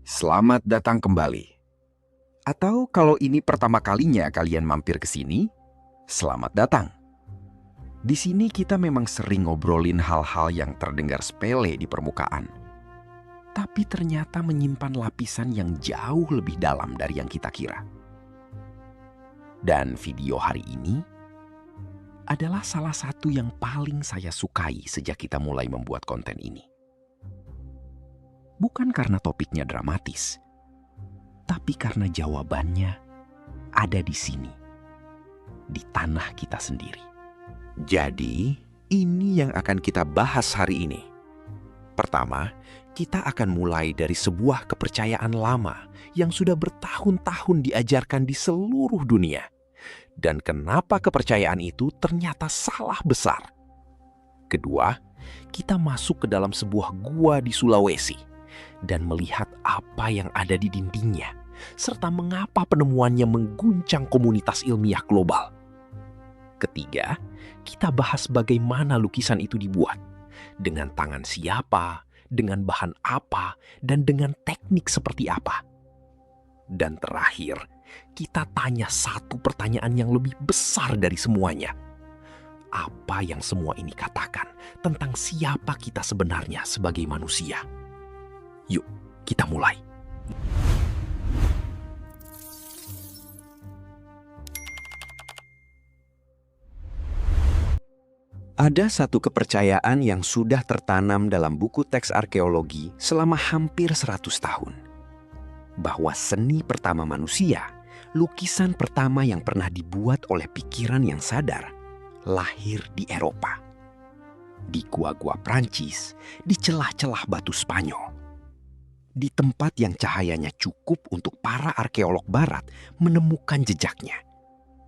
Selamat datang kembali. Atau kalau ini pertama kalinya kalian mampir ke sini, selamat datang. Di sini kita memang sering ngobrolin hal-hal yang terdengar sepele di permukaan, tapi ternyata menyimpan lapisan yang jauh lebih dalam dari yang kita kira. Dan video hari ini adalah salah satu yang paling saya sukai sejak kita mulai membuat konten ini. Bukan karena topiknya dramatis, tapi karena jawabannya ada di sini, di tanah kita sendiri. Jadi, ini yang akan kita bahas hari ini. Pertama, kita akan mulai dari sebuah kepercayaan lama yang sudah bertahun-tahun diajarkan di seluruh dunia. Dan kenapa kepercayaan itu ternyata salah besar. Kedua, kita masuk ke dalam sebuah gua di Sulawesi dan melihat apa yang ada di dindingnya, serta mengapa penemuannya mengguncang komunitas ilmiah global. Ketiga, kita bahas bagaimana lukisan itu dibuat, dengan tangan siapa, dengan bahan apa, dan dengan teknik seperti apa. Dan terakhir, kita tanya satu pertanyaan yang lebih besar dari semuanya. Apa yang semua ini katakan tentang siapa kita sebenarnya sebagai manusia? Yuk, kita mulai. Ada satu kepercayaan yang sudah tertanam dalam buku teks arkeologi selama hampir 100 tahun. Bahwa seni pertama manusia, lukisan pertama yang pernah dibuat oleh pikiran yang sadar, lahir di Eropa. Di gua-gua Prancis, di celah-celah batu Spanyol. Di tempat yang cahayanya cukup untuk para arkeolog barat menemukan jejaknya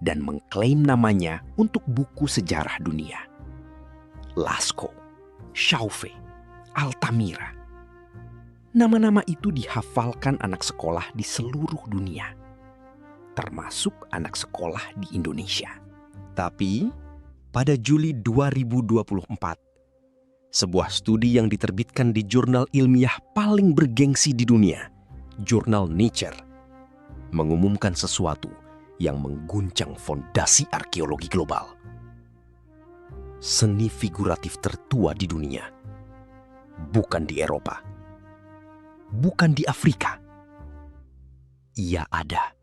dan mengklaim namanya untuk buku sejarah dunia. Lascaux, Chauvet, Altamira. Nama-nama itu dihafalkan anak sekolah di seluruh dunia, termasuk anak sekolah di Indonesia. Tapi pada Juli 2024, sebuah studi yang diterbitkan di jurnal ilmiah paling bergengsi di dunia, jurnal Nature, mengumumkan sesuatu yang mengguncang fondasi arkeologi global. Seni figuratif tertua di dunia, bukan di Eropa, bukan di Afrika. Ia ada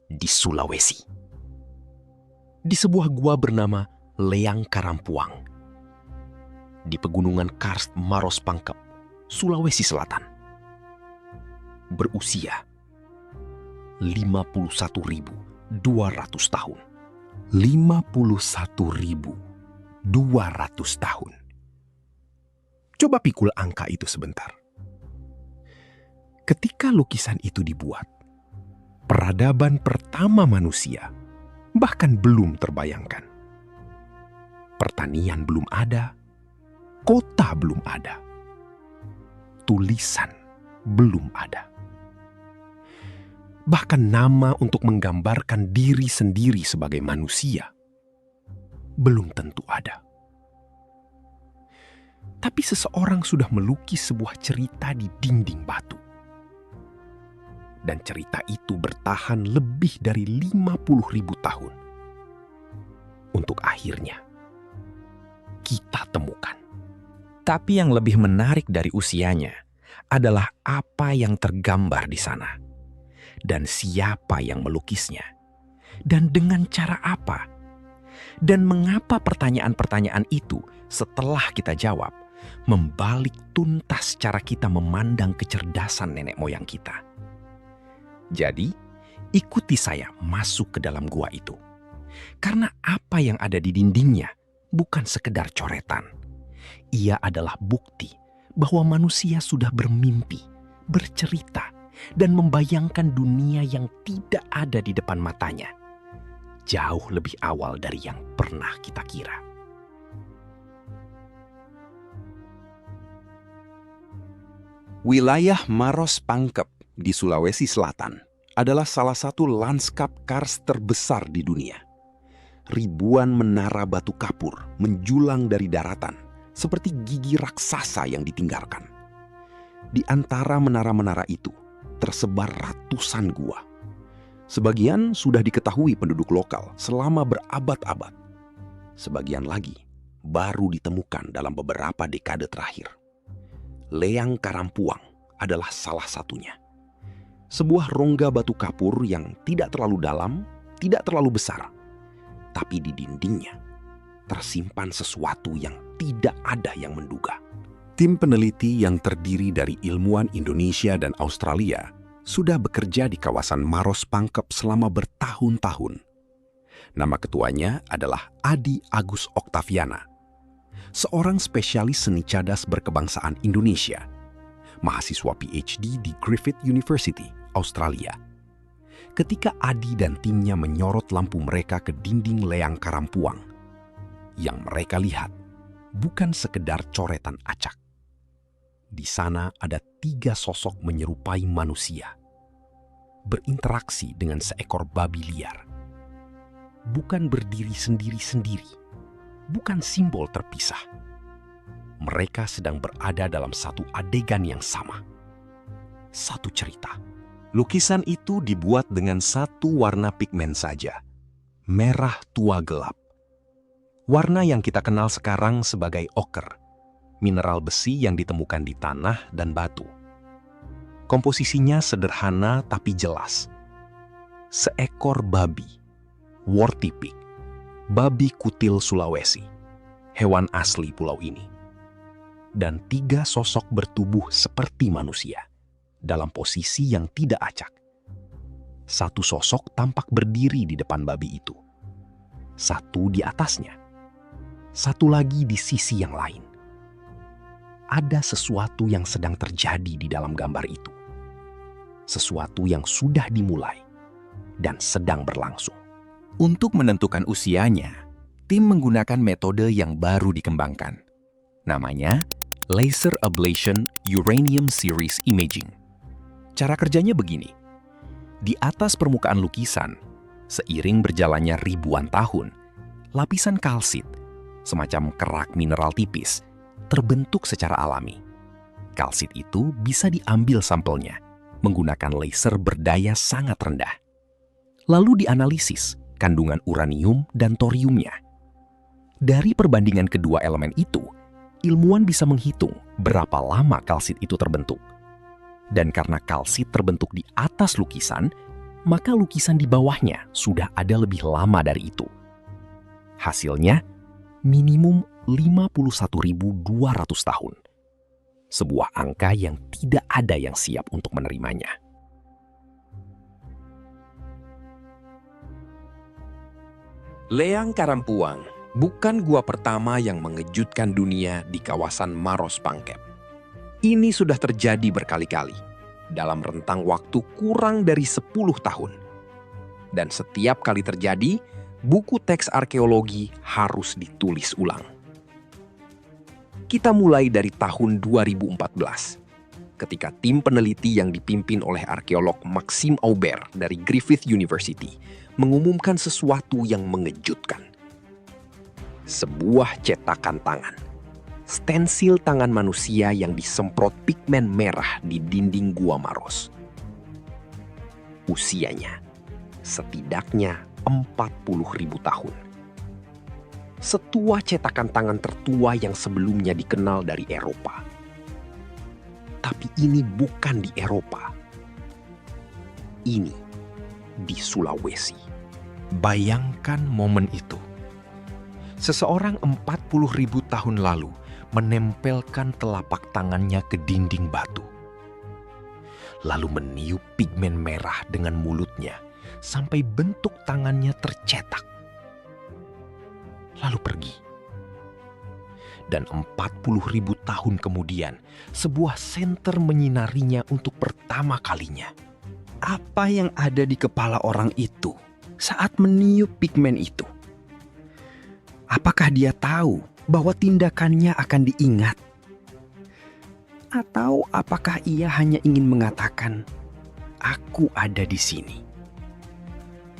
di Sulawesi. Di sebuah gua bernama Leang Karampuang. Di pegunungan Karst Maros Pangkep, Sulawesi Selatan. Berusia 51.200 tahun. 51.200 tahun. Coba pikul angka itu sebentar. Ketika lukisan itu dibuat, peradaban pertama manusia bahkan belum terbayangkan. Pertanian belum ada, kota belum ada, tulisan belum ada. Bahkan nama untuk menggambarkan diri sendiri sebagai manusia belum tentu ada. Tapi seseorang sudah melukis sebuah cerita di dinding batu. Dan cerita itu bertahan lebih dari 50.000 tahun. Untuk akhirnya kita temukan. Tapi yang lebih menarik dari usianya adalah apa yang tergambar di sana. Dan siapa yang melukisnya. Dan dengan cara apa. Dan mengapa pertanyaan-pertanyaan itu setelah kita jawab, membalik tuntas cara kita memandang kecerdasan nenek moyang kita. Jadi, ikuti saya masuk ke dalam gua itu. Karena apa yang ada di dindingnya bukan sekedar coretan. Ia adalah bukti bahwa manusia sudah bermimpi, bercerita, dan membayangkan dunia yang tidak ada di depan matanya. Jauh lebih awal dari yang pernah kita kira. Wilayah Maros Pangkep di Sulawesi Selatan adalah salah satu lanskap karst terbesar di dunia. Ribuan menara batu kapur menjulang dari daratan seperti gigi raksasa yang ditinggalkan. Di antara menara-menara itu tersebar ratusan gua. Sebagian sudah diketahui penduduk lokal selama berabad-abad. Sebagian lagi baru ditemukan dalam beberapa dekade terakhir. Leang Karampuang adalah salah satunya. Sebuah rongga batu kapur yang tidak terlalu dalam, tidak terlalu besar, tapi di dindingnya tersimpan sesuatu yang tidak ada yang menduga. Tim peneliti yang terdiri dari ilmuwan Indonesia dan Australia sudah bekerja di kawasan Maros Pangkep selama bertahun-tahun. Nama ketuanya adalah Adi Agus Oktaviana, seorang spesialis seni cadas berkebangsaan Indonesia, mahasiswa PhD di Griffith University, Australia. Ketika Adi dan timnya menyorot lampu mereka ke dinding Leang Karampuang, yang mereka lihat bukan sekedar coretan acak. Di sana ada 3 sosok menyerupai manusia, berinteraksi dengan seekor babi liar. Bukan berdiri sendiri-sendiri, bukan simbol terpisah. Mereka sedang berada dalam satu adegan yang sama. Satu cerita. Lukisan itu dibuat dengan satu warna pigmen saja, merah tua gelap. Warna yang kita kenal sekarang sebagai oker, mineral besi yang ditemukan di tanah dan batu. Komposisinya sederhana tapi jelas. Seekor babi, warty pig, babi kutil Sulawesi, hewan asli pulau ini. Dan 3 sosok bertubuh seperti manusia, dalam posisi yang tidak acak. Satu sosok tampak berdiri di depan babi itu. Satu di atasnya. Satu lagi di sisi yang lain. Ada sesuatu yang sedang terjadi di dalam gambar itu. Sesuatu yang sudah dimulai dan sedang berlangsung. Untuk menentukan usianya, tim menggunakan metode yang baru dikembangkan. Namanya Laser Ablation Uranium Series Imaging. Cara kerjanya begini. Di atas permukaan lukisan, seiring berjalannya ribuan tahun, lapisan kalsit, semacam kerak mineral tipis, terbentuk secara alami. Kalsit itu bisa diambil sampelnya menggunakan laser berdaya sangat rendah. Lalu dianalisis kandungan uranium dan thoriumnya. Dari perbandingan kedua elemen itu, ilmuwan bisa menghitung berapa lama kalsit itu terbentuk. Dan karena kalsit terbentuk di atas lukisan, maka lukisan di bawahnya sudah ada lebih lama dari itu. Hasilnya, minimum 51.200 tahun. Sebuah angka yang tidak ada yang siap untuk menerimanya. Leang Karampuang bukan gua pertama yang mengejutkan dunia di kawasan Maros Pangkep. Ini sudah terjadi berkali-kali dalam rentang waktu kurang dari 10 tahun. Dan setiap kali terjadi, buku teks arkeologi harus ditulis ulang. Kita mulai dari tahun 2014, ketika tim peneliti yang dipimpin oleh arkeolog Maxime Aubert dari Griffith University mengumumkan sesuatu yang mengejutkan. Sebuah cetakan tangan, stensil tangan manusia yang disemprot pigmen merah di dinding Gua Maros. Usianya setidaknya 40.000 tahun. Setua cetakan tangan tertua yang sebelumnya dikenal dari Eropa. Tapi ini bukan di Eropa. Ini di Sulawesi. Bayangkan momen itu. Seseorang 40.000 tahun lalu menempelkan telapak tangannya ke dinding batu. Lalu meniup pigmen merah dengan mulutnya sampai bentuk tangannya tercetak. Lalu pergi. Dan 40.000 tahun kemudian, sebuah senter menyinarinya untuk pertama kalinya. Apa yang ada di kepala orang itu saat meniup pigmen itu? Apakah dia tahu bahwa tindakannya akan diingat? Atau apakah ia hanya ingin mengatakan, "Aku ada di sini.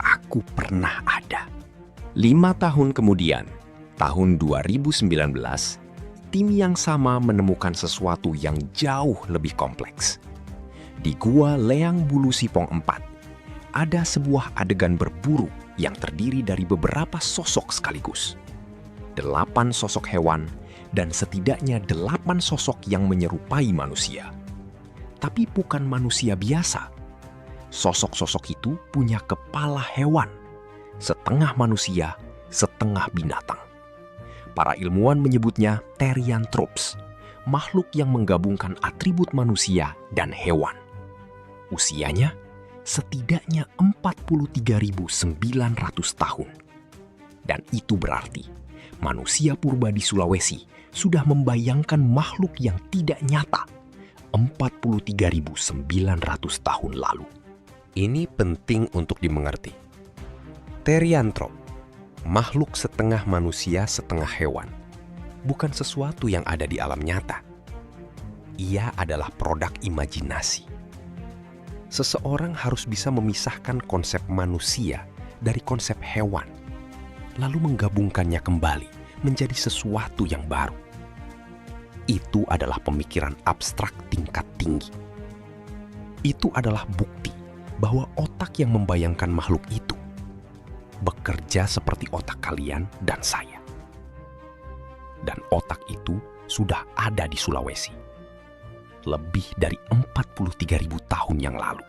Aku pernah ada." 5 tahun kemudian, tahun 2019, tim yang sama menemukan sesuatu yang jauh lebih kompleks. Di Gua Leang Bulu Sipong 4, ada sebuah adegan berburu yang terdiri dari beberapa sosok sekaligus. 8 sosok hewan dan setidaknya 8 sosok yang menyerupai manusia. Tapi bukan manusia biasa. Sosok-sosok itu punya kepala hewan, setengah manusia, setengah binatang. Para ilmuwan menyebutnya Therianthropes, makhluk yang menggabungkan atribut manusia dan hewan. Usianya setidaknya 43.900 tahun. Dan itu berarti manusia purba di Sulawesi sudah membayangkan makhluk yang tidak nyata 43.900 tahun lalu. Ini penting untuk dimengerti. Therianthrope, makhluk setengah manusia setengah hewan, bukan sesuatu yang ada di alam nyata. Ia adalah produk imajinasi. Seseorang harus bisa memisahkan konsep manusia dari konsep hewan, lalu menggabungkannya kembali menjadi sesuatu yang baru. Itu adalah pemikiran abstrak tingkat tinggi. Itu adalah bukti bahwa otak yang membayangkan makhluk itu bekerja seperti otak kalian dan saya. Dan otak itu sudah ada di Sulawesi lebih dari 43.000 tahun yang lalu.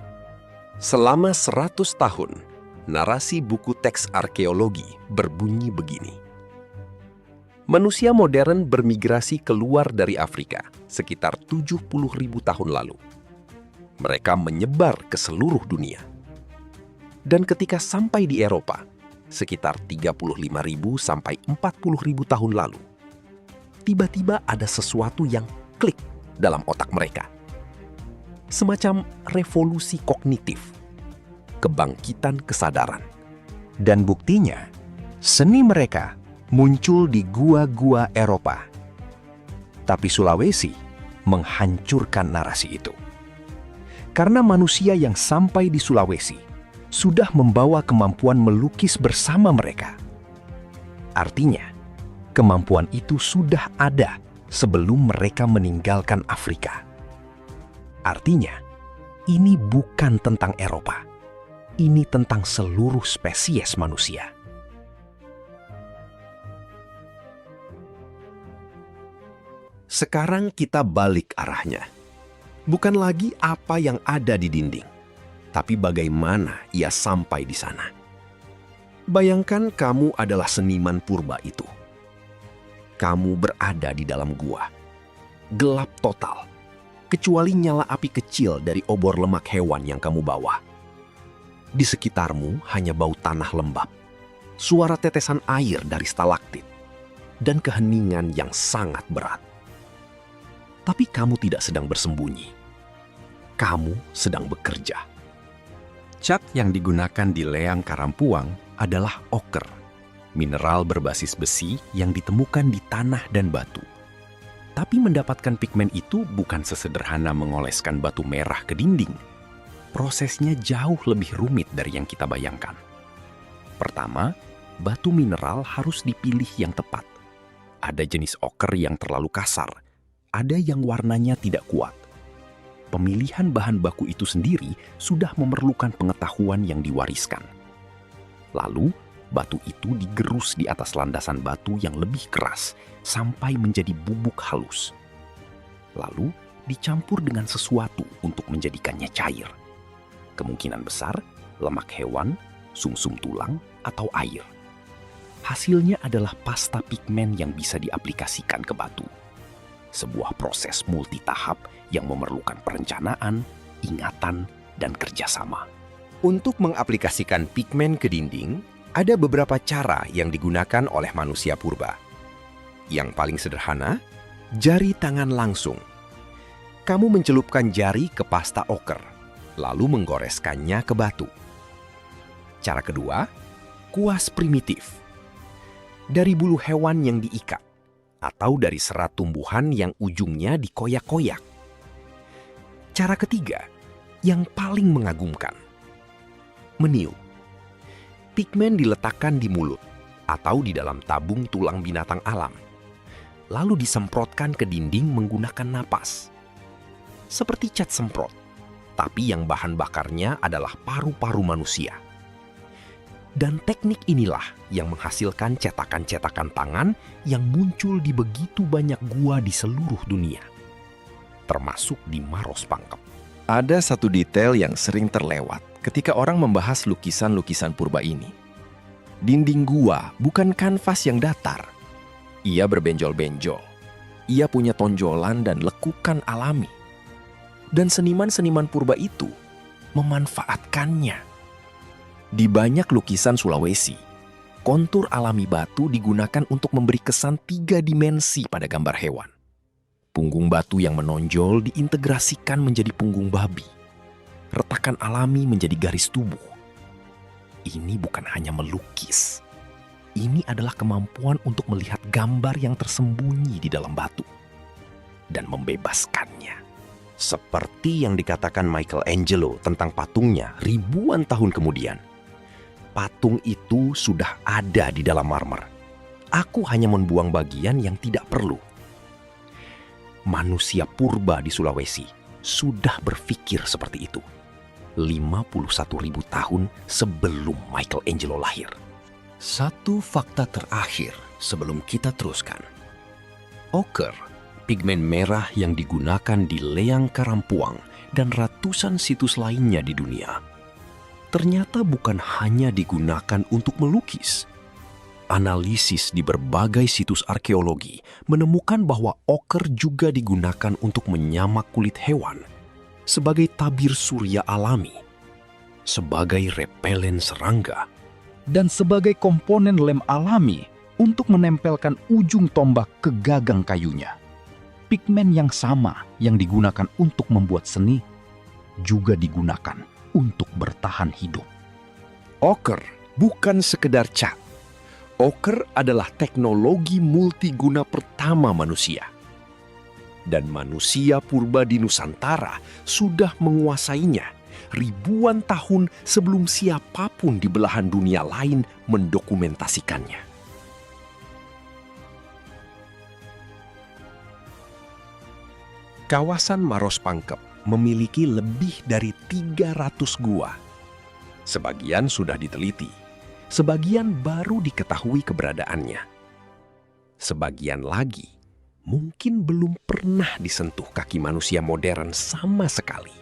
Selama 100 tahun, narasi buku teks arkeologi berbunyi begini. Manusia modern bermigrasi keluar dari Afrika sekitar 70.000 tahun lalu. Mereka menyebar ke seluruh dunia. Dan ketika sampai di Eropa, sekitar 35.000 sampai 40.000 tahun lalu, tiba-tiba ada sesuatu yang klik dalam otak mereka. Semacam revolusi kognitif, kebangkitan kesadaran. Dan buktinya, seni mereka muncul di gua-gua Eropa. Tapi Sulawesi menghancurkan narasi itu. Karena manusia yang sampai di Sulawesi sudah membawa kemampuan melukis bersama mereka. Artinya, kemampuan itu sudah ada sebelum mereka meninggalkan Afrika. Artinya, ini bukan tentang Eropa. Ini tentang seluruh spesies manusia. Sekarang kita balik arahnya. Bukan lagi apa yang ada di dinding, tapi bagaimana ia sampai di sana. Bayangkan kamu adalah seniman purba itu. Kamu berada di dalam gua. Gelap total, kecuali nyala api kecil dari obor lemak hewan yang kamu bawa. Di sekitarmu hanya bau tanah lembab, suara tetesan air dari stalaktit, dan keheningan yang sangat berat. Tapi kamu tidak sedang bersembunyi. Kamu sedang bekerja. Cat yang digunakan di Leang Karampuang adalah oker, mineral berbasis besi yang ditemukan di tanah dan batu. Tapi mendapatkan pigmen itu bukan sesederhana mengoleskan batu merah ke dinding. Prosesnya jauh lebih rumit dari yang kita bayangkan. Pertama, batu mineral harus dipilih yang tepat. Ada jenis oker yang terlalu kasar, ada yang warnanya tidak kuat. Pemilihan bahan baku itu sendiri sudah memerlukan pengetahuan yang diwariskan. Lalu, batu itu digerus di atas landasan batu yang lebih keras sampai menjadi bubuk halus. Lalu, dicampur dengan sesuatu untuk menjadikannya cair. Kemungkinan besar, lemak hewan, sumsum tulang, atau air. Hasilnya adalah pasta pigmen yang bisa diaplikasikan ke batu. Sebuah proses multitahap yang memerlukan perencanaan, ingatan, dan kerjasama. Untuk mengaplikasikan pigmen ke dinding, ada beberapa cara yang digunakan oleh manusia purba. Yang paling sederhana, jari tangan langsung. Kamu mencelupkan jari ke pasta oker, lalu menggoreskannya ke batu. Cara kedua, kuas primitif. Dari bulu hewan yang diikat, atau dari serat tumbuhan yang ujungnya dikoyak-koyak. Cara ketiga, yang paling mengagumkan, meniup. Pigmen diletakkan di mulut atau di dalam tabung tulang binatang alam, lalu disemprotkan ke dinding menggunakan napas. Seperti cat semprot, tapi yang bahan bakarnya adalah paru-paru manusia. Dan teknik inilah yang menghasilkan cetakan-cetakan tangan yang muncul di begitu banyak gua di seluruh dunia, termasuk di Maros Pangkep. Ada satu detail yang sering terlewat ketika orang membahas lukisan-lukisan purba ini. Dinding gua bukan kanvas yang datar. Ia berbenjol-benjol. Ia punya tonjolan dan lekukan alami. Dan seniman-seniman purba itu memanfaatkannya. Di banyak lukisan Sulawesi, kontur alami batu digunakan untuk memberi kesan 3 dimensi pada gambar hewan. Punggung batu yang menonjol diintegrasikan menjadi punggung babi. Retakan alami menjadi garis tubuh. Ini bukan hanya melukis. Ini adalah kemampuan untuk melihat gambar yang tersembunyi di dalam batu dan membebaskannya. Seperti yang dikatakan Michelangelo tentang patungnya ribuan tahun kemudian. Patung itu sudah ada di dalam marmer. Aku hanya membuang bagian yang tidak perlu. Manusia purba di Sulawesi sudah berpikir seperti itu 51.000 tahun sebelum Michelangelo lahir. Satu fakta terakhir sebelum kita teruskan. Ocher, pigmen merah yang digunakan di Leang Karampuang dan ratusan situs lainnya di dunia, ternyata bukan hanya digunakan untuk melukis. Analisis di berbagai situs arkeologi menemukan bahwa ocher juga digunakan untuk menyamak kulit hewan, sebagai tabir surya alami, sebagai repelen serangga, Dan sebagai komponen lem alami untuk menempelkan ujung tombak ke gagang kayunya. Pigmen yang sama yang digunakan untuk membuat seni juga digunakan untuk bertahan hidup. Ocher bukan sekedar cat. Ocher adalah teknologi multiguna pertama manusia. Dan manusia purba di Nusantara sudah menguasainya ribuan tahun sebelum siapapun di belahan dunia lain mendokumentasikannya. Kawasan Maros Pangkep memiliki lebih dari 300 gua. Sebagian sudah diteliti, sebagian baru diketahui keberadaannya. Sebagian lagi mungkin belum pernah disentuh kaki manusia modern sama sekali.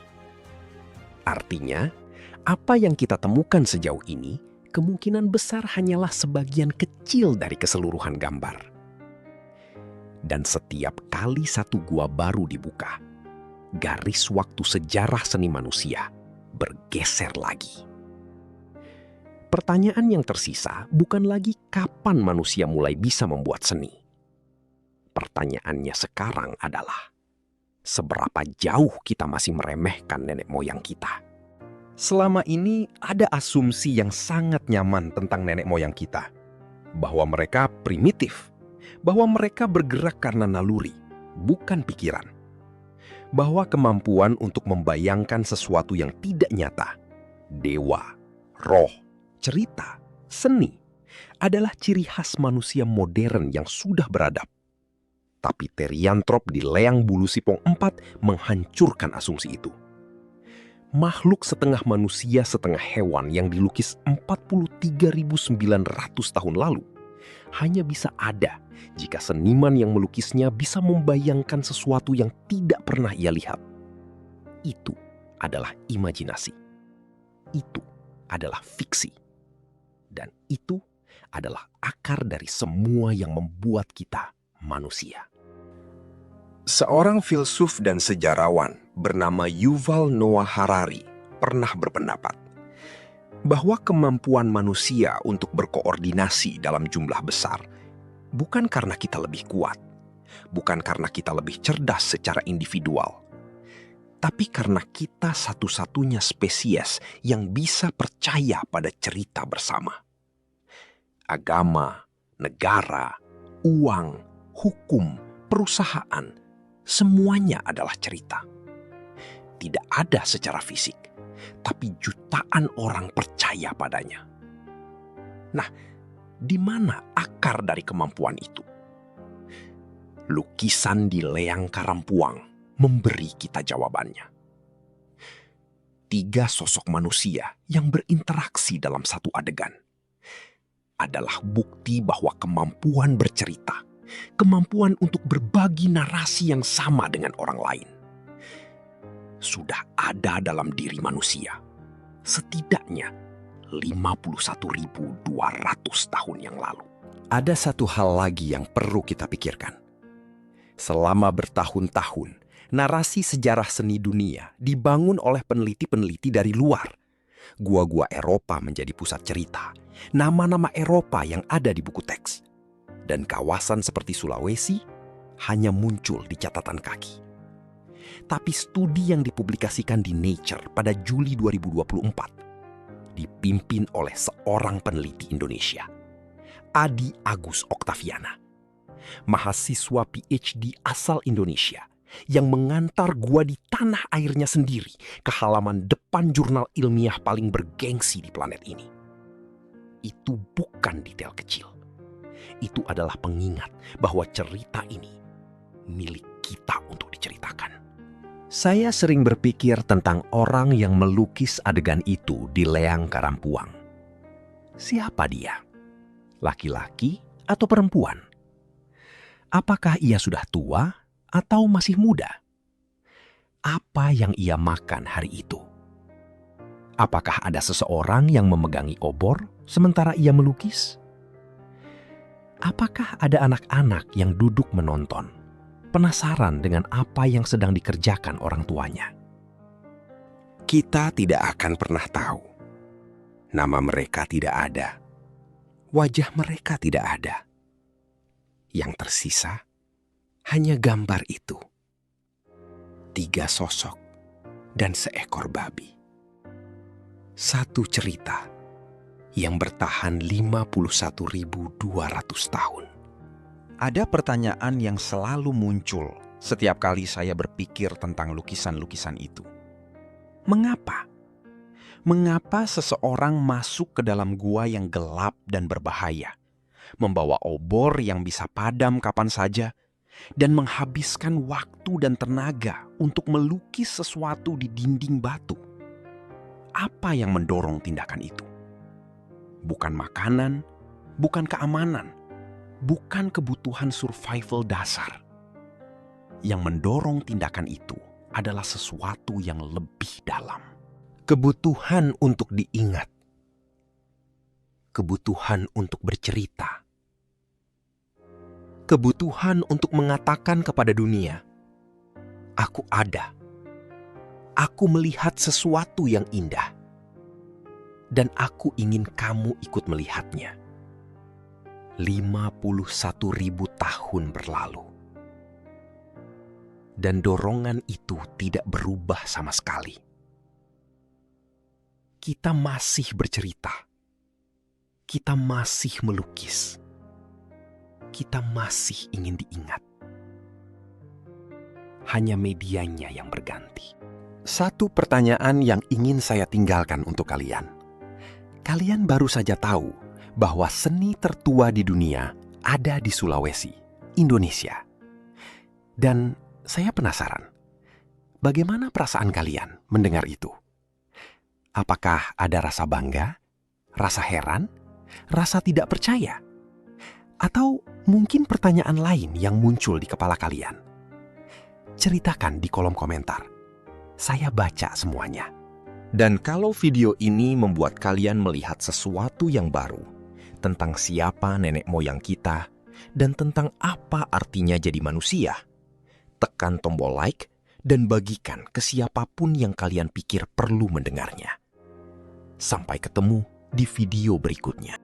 Artinya, apa yang kita temukan sejauh ini kemungkinan besar hanyalah sebagian kecil dari keseluruhan gambar. Dan setiap kali satu gua baru dibuka, garis waktu sejarah seni manusia bergeser lagi. Pertanyaan yang tersisa bukan lagi kapan manusia mulai bisa membuat seni. Pertanyaannya sekarang adalah, seberapa jauh kita masih meremehkan nenek moyang kita? Selama ini ada asumsi yang sangat nyaman tentang nenek moyang kita, bahwa mereka primitif, bahwa mereka bergerak karena naluri, bukan pikiran, bahwa kemampuan untuk membayangkan sesuatu yang tidak nyata, dewa, roh, cerita, seni, adalah ciri khas manusia modern yang sudah beradab. Tapi Teriantrop di Leang Bulu Sipong 4 menghancurkan asumsi itu. Makhluk setengah manusia setengah hewan yang dilukis 43.900 tahun lalu hanya bisa ada jika seniman yang melukisnya bisa membayangkan sesuatu yang tidak pernah ia lihat. Itu adalah imajinasi. Itu adalah fiksi. Dan itu adalah akar dari semua yang membuat kita manusia. Seorang filsuf dan sejarawan bernama Yuval Noah Harari pernah berpendapat bahwa kemampuan manusia untuk berkoordinasi dalam jumlah besar bukan karena kita lebih kuat, bukan karena kita lebih cerdas secara individual, tapi karena kita satu-satunya spesies yang bisa percaya pada cerita bersama. Agama, negara, uang, hukum, perusahaan, semuanya adalah cerita. Tidak ada secara fisik, tapi jutaan orang percaya padanya. Nah, di mana akar dari kemampuan itu? Lukisan di Leang Karampuang memberi kita jawabannya. 3 sosok manusia yang berinteraksi dalam satu adegan adalah bukti bahwa kemampuan bercerita, kemampuan untuk berbagi narasi yang sama dengan orang lain, sudah ada dalam diri manusia setidaknya 51.200 tahun yang lalu. Ada satu hal lagi yang perlu kita pikirkan. Selama bertahun-tahun, narasi sejarah seni dunia dibangun oleh peneliti-peneliti dari luar. Gua-gua Eropa menjadi pusat cerita, nama-nama Eropa yang ada di buku teks. Dan kawasan seperti Sulawesi hanya muncul di catatan kaki. Tapi studi yang dipublikasikan di Nature pada Juli 2024 dipimpin oleh seorang peneliti Indonesia, Adi Agus Oktaviana, mahasiswa PhD asal Indonesia yang mengantar gua di tanah airnya sendiri ke halaman depan jurnal ilmiah paling bergengsi di planet ini. Itu bukan detail kecil. Itu adalah pengingat bahwa cerita ini milik kita untuk diceritakan. Saya sering berpikir tentang orang yang melukis adegan itu di Leang Karampuang. Siapa dia? Laki-laki atau perempuan? Apakah ia sudah tua atau masih muda? Apa yang ia makan hari itu? Apakah ada seseorang yang memegangi obor sementara ia melukis? Apakah ada anak-anak yang duduk menonton, penasaran dengan apa yang sedang dikerjakan orang tuanya? Kita tidak akan pernah tahu. Nama mereka tidak ada. Wajah mereka tidak ada. Yang tersisa hanya gambar itu. 3 sosok dan seekor babi. Satu cerita yang bertahan 51.200 tahun. Ada pertanyaan yang selalu muncul setiap kali saya berpikir tentang lukisan-lukisan itu. Mengapa? Mengapa seseorang masuk ke dalam gua yang gelap dan berbahaya, membawa obor yang bisa padam kapan saja, dan menghabiskan waktu dan tenaga untuk melukis sesuatu di dinding batu? Apa yang mendorong tindakan itu? Bukan makanan, bukan keamanan, bukan kebutuhan survival dasar. Yang mendorong tindakan itu adalah sesuatu yang lebih dalam. Kebutuhan untuk diingat. Kebutuhan untuk bercerita. Kebutuhan untuk mengatakan kepada dunia, aku ada. Aku melihat sesuatu yang indah. Dan aku ingin kamu ikut melihatnya. 51.000 tahun berlalu. Dan dorongan itu tidak berubah sama sekali. Kita masih bercerita. Kita masih melukis. Kita masih ingin diingat. Hanya medianya yang berganti. Satu pertanyaan yang ingin saya tinggalkan untuk kalian. Kalian baru saja tahu bahwa seni tertua di dunia ada di Sulawesi, Indonesia. Dan saya penasaran, bagaimana perasaan kalian mendengar itu? Apakah ada rasa bangga, rasa heran, rasa tidak percaya? Atau mungkin pertanyaan lain yang muncul di kepala kalian? Ceritakan di kolom komentar. Saya baca semuanya. Dan kalau video ini membuat kalian melihat sesuatu yang baru tentang siapa nenek moyang kita dan tentang apa artinya jadi manusia, tekan tombol like dan bagikan ke siapapun yang kalian pikir perlu mendengarnya. Sampai ketemu di video berikutnya.